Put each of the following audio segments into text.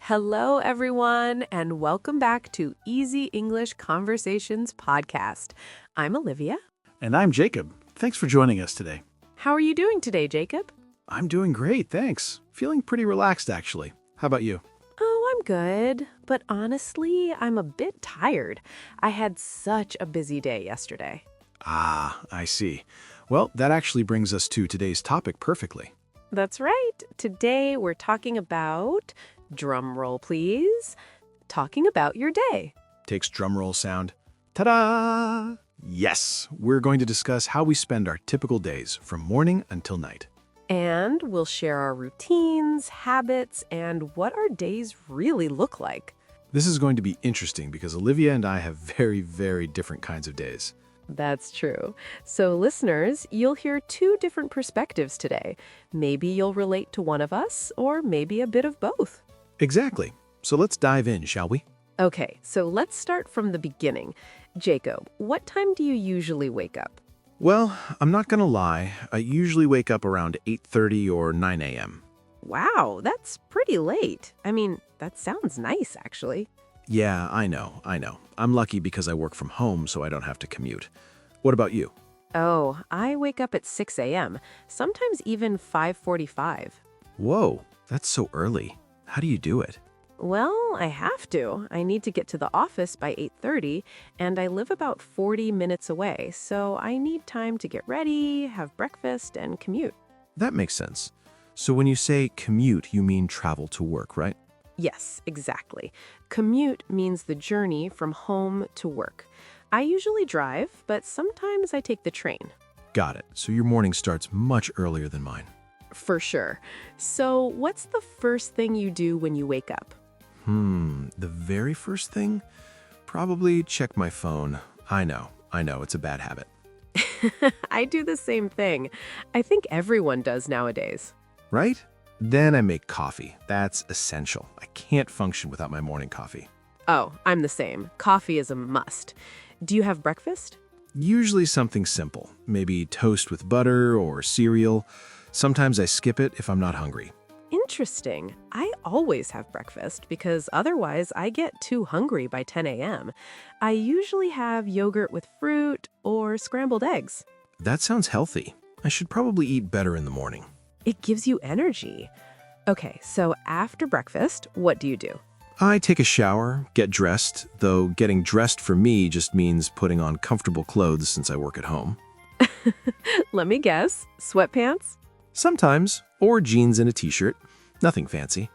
Hello, everyone, and welcome back to Easy English Conversations podcast. I'm Olivia. And I'm Jacob. Thanks for joining us today. How are you doing today, Jacob? I'm doing great, thanks. Feeling pretty relaxed, actually. How about you? Oh, I'm good, but honestly, I'm a bit tired. I had such a busy day yesterday. Ah, I see. Well, that actually brings us to today's topic perfectly. That's right. Today, we're talking about, drum roll please, talking about your day. Takes drumroll sound. Ta-da! Yes, we're going to discuss how we spend our typical days from morning until night. And we'll share our routines, habits, and what our days really look like. This is going to be interesting because Olivia and I have very, very different kinds of days. That's true. So listeners, you'll hear two different perspectives today. Maybe you'll relate to one of us, or maybe a bit of both. Exactly. So let's dive in, shall we? Okay, so let's start from the beginning. Jacob, what time do you usually wake up? Well, I'm not going to lie. I usually wake up around 8:30 or 9 a.m. Wow, that's pretty late. I mean, that sounds nice, actually. Yeah, I know. I'm lucky because I work from home, so I don't have to commute. What about you? Oh, I wake up at 6 a.m., sometimes even 5:45. Whoa, that's so early. How do you do it? Well, I have to. I need to get to the office by 8:30, and I live about 40 minutes away, so I need time to get ready, have breakfast, and commute. That makes sense. So when you say commute, you mean travel to work, right? Yes, exactly. Commute means the journey from home to work. I usually drive, but sometimes I take the train. Got it. So your morning starts much earlier than mine. For sure. So, what's the first thing you do when you wake up? The very first thing? Probably check my phone. I know, it's a bad habit. I do the same thing. I think everyone does nowadays. Right? Then I make coffee. That's essential. I can't function without my morning coffee. Oh, I'm the same. Coffee is a must. Do you have breakfast? Usually something simple, maybe toast with butter or cereal. Sometimes I skip it if I'm not hungry. Interesting. I always have breakfast because otherwise I get too hungry by 10 a.m. I usually have yogurt with fruit or scrambled eggs. That sounds healthy. I should probably eat better in the morning. It gives you energy. Okay, so after breakfast, what do you do? I take a shower, get dressed, though getting dressed for me just means putting on comfortable clothes since I work at home. Let me guess, sweatpants? Sometimes, or jeans and a t-shirt. Nothing fancy.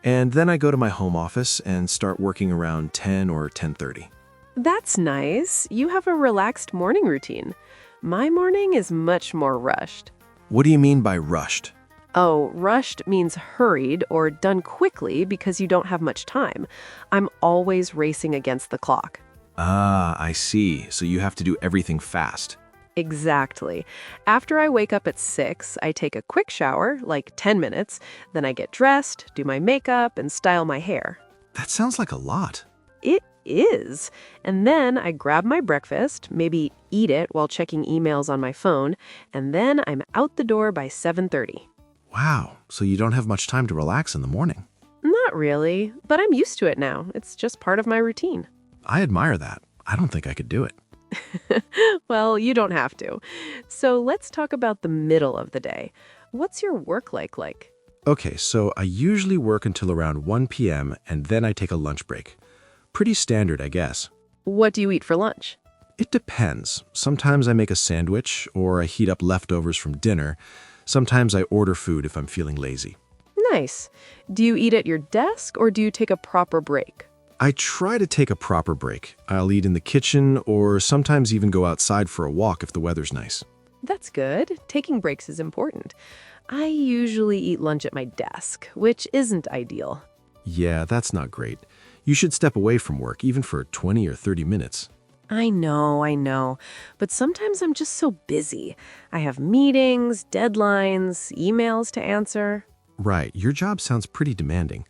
And then I go to my home office and start working around 10 or 10:30. That's nice. You have a relaxed morning routine. My morning is much more rushed. What do you mean by rushed? Oh, rushed means hurried or done quickly because you don't have much time. I'm always racing against the clock. Ah, I see. So you have to do everything fast. Exactly. After I wake up at 6, I take a quick shower, like 10 minutes. Then I get dressed, do my makeup, and style my hair. That sounds like a lot. It is. And then I grab my breakfast, maybe eat it while checking emails on my phone, and then I'm out the door by 7:30. Wow, so you don't have much time to relax in the morning. Not really, but I'm used to it now. It's just part of my routine. I admire that. I don't think I could do it. Well, you don't have to. So let's talk about the middle of the day. What's your work like? Okay, so I usually work until around 1 p.m. and then I take a lunch break. Pretty standard, I guess. What do you eat for lunch? It depends. Sometimes I make a sandwich or I heat up leftovers from dinner. Sometimes I order food if I'm feeling lazy. Nice. Do you eat at your desk or do you take a proper break? I try to take a proper break. I'll eat in the kitchen or sometimes even go outside for a walk if the weather's nice. That's good. Taking breaks is important. I usually eat lunch at my desk, which isn't ideal. Yeah, that's not great. You should step away from work even for 20 or 30 minutes. I know. But sometimes I'm just so busy. I have meetings, deadlines, emails to answer. Right, your job sounds pretty demanding.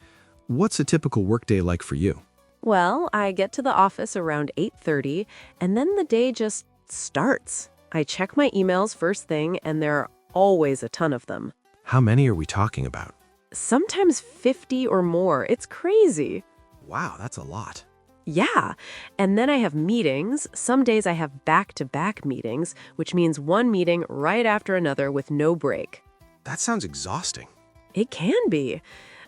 What's a typical workday like for you? Well, I get to the office around 8:30, and then the day just starts. I check my emails first thing, and there are always a ton of them. How many are we talking about? sometimes 50 or more. It's crazy. Wow, that's a lot. Yeah. And then I have meetings. Some days I have back-to-back meetings, which means one meeting right after another with no break. That sounds exhausting. It can be.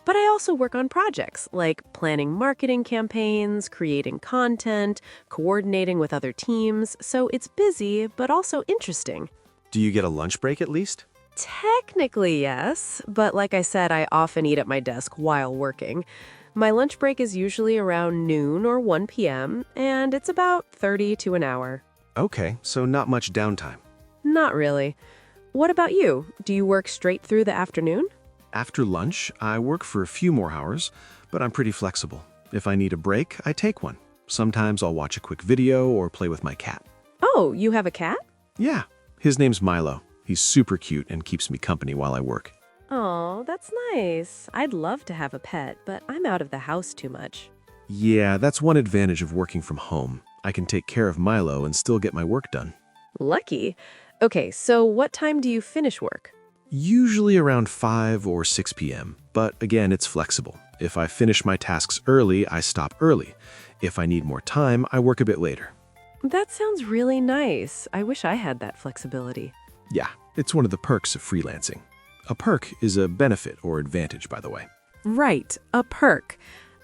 But I also work on projects like planning marketing campaigns, creating content, coordinating with other teams. So it's busy, but also interesting. Do you get a lunch break at least? Technically, yes. But like I said, I often eat at my desk while working. My lunch break is usually around noon or 1 p.m., and it's about 30 to an hour. Okay, so not much downtime. Not really. What about you? Do you work straight through the afternoon? After lunch, I work for a few more hours, but I'm pretty flexible. If I need a break, I take one. Sometimes I'll watch a quick video or play with my cat. Oh, you have a cat? Yeah, his name's Milo. He's super cute and keeps me company while I work. Oh, that's nice. I'd love to have a pet, but I'm out of the house too much. Yeah, that's one advantage of working from home. I can take care of Milo and still get my work done. Lucky. Okay, so what time do you finish work? Usually around 5 or 6 p.m., but again, it's flexible. If I finish my tasks early, I stop early. If I need more time, I work a bit later. That sounds really nice. I wish I had that flexibility. Yeah, it's one of the perks of freelancing. A perk is a benefit or advantage, by the way. Right, a perk.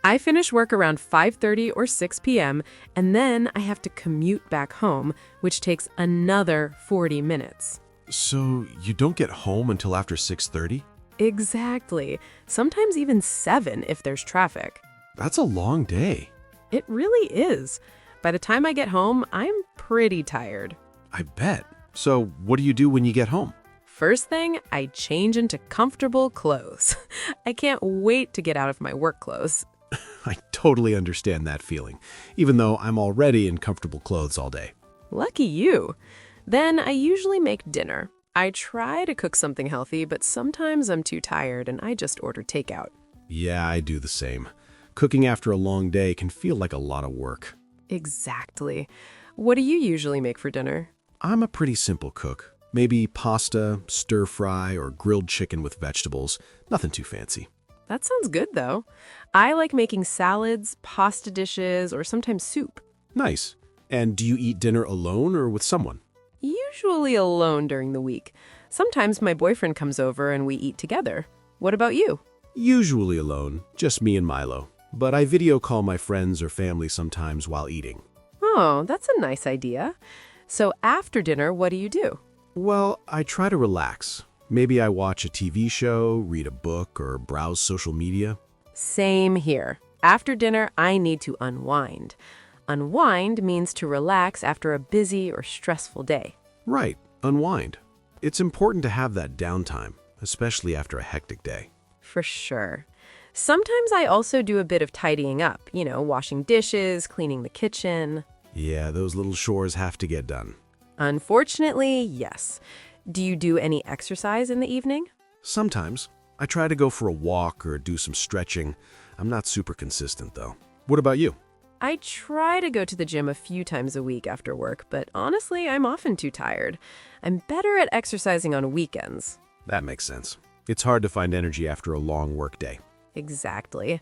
I finish work around 5:30 or 6 p.m., and then I have to commute back home, which takes another 40 minutes. So you don't get home until after 6:30? Exactly. Sometimes even 7 if there's traffic. That's a long day. It really is. By the time I get home, I'm pretty tired. I bet. So what do you do when you get home? First thing, I change into comfortable clothes. I can't wait to get out of my work clothes. I totally understand that feeling, even though I'm already in comfortable clothes all day. Lucky you. Then I usually make dinner. I try to cook something healthy, but sometimes I'm too tired and I just order takeout. Yeah, I do the same. Cooking after a long day can feel like a lot of work. Exactly. What do you usually make for dinner? I'm a pretty simple cook. Maybe pasta, stir fry, or grilled chicken with vegetables. Nothing too fancy. That sounds good, though. I like making salads, pasta dishes, or sometimes soup. Nice. And do you eat dinner alone or with someone? Usually alone during the week. Sometimes my boyfriend comes over and we eat together. What about you? Usually alone, just me and Milo. But I video call my friends or family sometimes while eating. Oh, that's a nice idea. So after dinner, what do you do? Well, I try to relax. Maybe I watch a TV show, read a book, or browse social media. Same here. After dinner, I need to unwind. Unwind means to relax after a busy or stressful day. Right, unwind. It's important to have that downtime, especially after a hectic day. For sure. Sometimes I also do a bit of tidying up, washing dishes, cleaning the kitchen. Yeah, those little chores have to get done. Unfortunately, yes. Do you do any exercise in the evening? Sometimes. I try to go for a walk or do some stretching. I'm not super consistent, though. What about you? I try to go to the gym a few times a week after work, but honestly, I'm often too tired. I'm better at exercising on weekends. That makes sense. It's hard to find energy after a long work day. Exactly.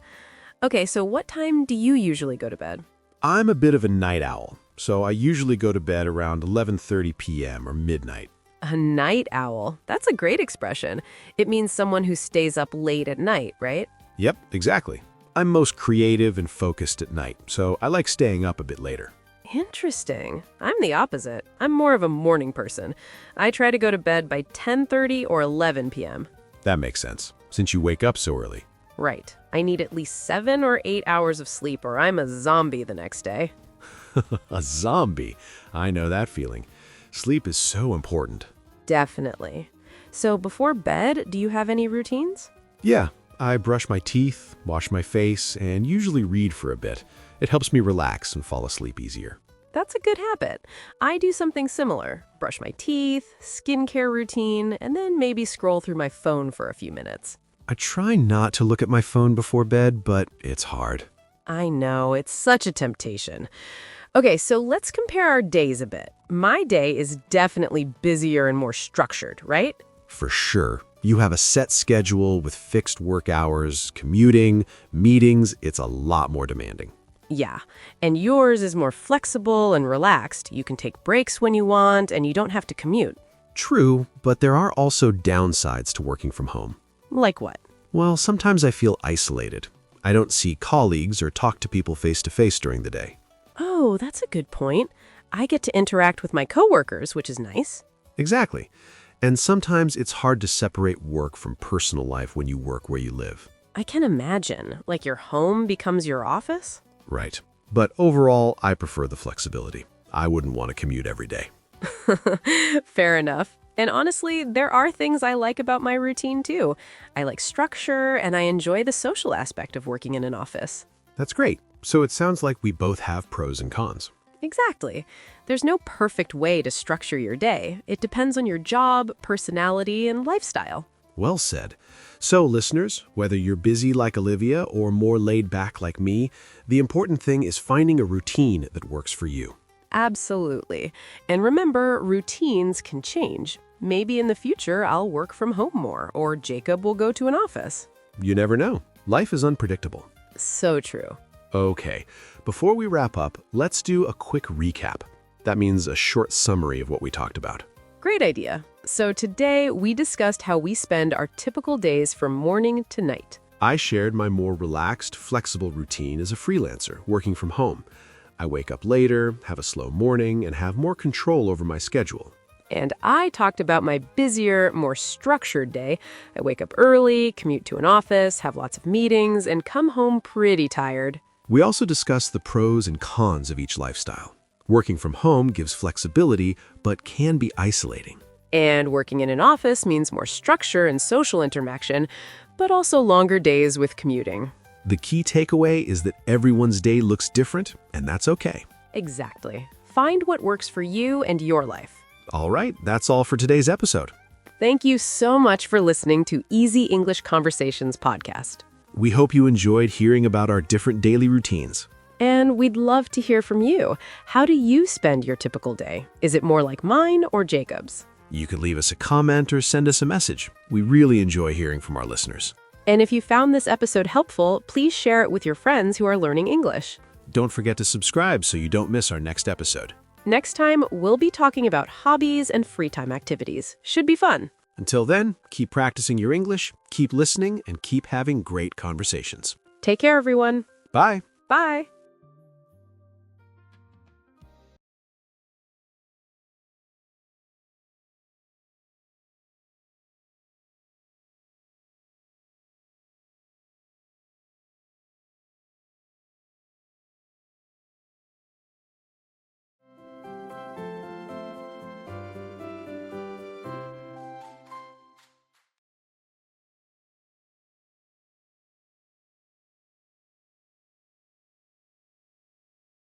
Okay, so what time do you usually go to bed? I'm a bit of a night owl, so I usually go to bed around 11:30 p.m. or midnight. A night owl. That's a great expression. It means someone who stays up late at night, right? Yep, exactly. I'm most creative and focused at night, so I like staying up a bit later. Interesting. I'm the opposite. I'm more of a morning person. I try to go to bed by 10:30 or 11 p.m. That makes sense, since you wake up so early. Right. I need at least 7 or 8 hours of sleep or I'm a zombie the next day. A zombie. I know that feeling. Sleep is so important. Definitely. So before bed, do you have any routines? Yeah, I brush my teeth, wash my face, and usually read for a bit. It helps me relax and fall asleep easier. That's a good habit. I do something similar. Brush my teeth, skincare routine, and then maybe scroll through my phone for a few minutes. I try not to look at my phone before bed, but it's hard. I know, it's such a temptation. Okay, so let's compare our days a bit. My day is definitely busier and more structured, right? For sure. You have a set schedule with fixed work hours, commuting, meetings. It's a lot more demanding. Yeah, and yours is more flexible and relaxed. You can take breaks when you want, and you don't have to commute. True, but there are also downsides to working from home. Like what? Well, sometimes I feel isolated. I don't see colleagues or talk to people face-to-face during the day. Oh, that's a good point. I get to interact with my coworkers, which is nice. Exactly. And sometimes it's hard to separate work from personal life when you work where you live. I can imagine, like your home becomes your office? Right. But overall, I prefer the flexibility. I wouldn't want to commute every day. Fair enough. And honestly, there are things I like about my routine too. I like structure, and I enjoy the social aspect of working in an office. That's great. So it sounds like we both have pros and cons. Exactly. There's no perfect way to structure your day. It depends on your job, personality, and lifestyle. Well said. So, listeners, whether you're busy like Olivia or more laid back like me, the important thing is finding a routine that works for you. Absolutely. And remember, routines can change. Maybe in the future, I'll work from home more, or Jacob will go to an office. You never know. Life is unpredictable. So true. Okay, before we wrap up, let's do a quick recap. That means a short summary of what we talked about. Great idea. So today, we discussed how we spend our typical days from morning to night. I shared my more relaxed, flexible routine as a freelancer, working from home. I wake up later, have a slow morning, and have more control over my schedule. And I talked about my busier, more structured day. I wake up early, commute to an office, have lots of meetings, and come home pretty tired. We also discussed the pros and cons of each lifestyle. Working from home gives flexibility, but can be isolating. And working in an office means more structure and social interaction, but also longer days with commuting. The key takeaway is that everyone's day looks different, and that's okay. Exactly. Find what works for you and your life. All right, that's all for today's episode. Thank you so much for listening to Easy English Conversations podcast. We hope you enjoyed hearing about our different daily routines. And we'd love to hear from you. How do you spend your typical day? Is it more like mine or Jacob's? You could leave us a comment or send us a message. We really enjoy hearing from our listeners. And if you found this episode helpful, please share it with your friends who are learning English. Don't forget to subscribe so you don't miss our next episode. Next time, we'll be talking about hobbies and free time activities. Should be fun. Until then, keep practicing your English, keep listening, and keep having great conversations. Take care, everyone. Bye. Bye.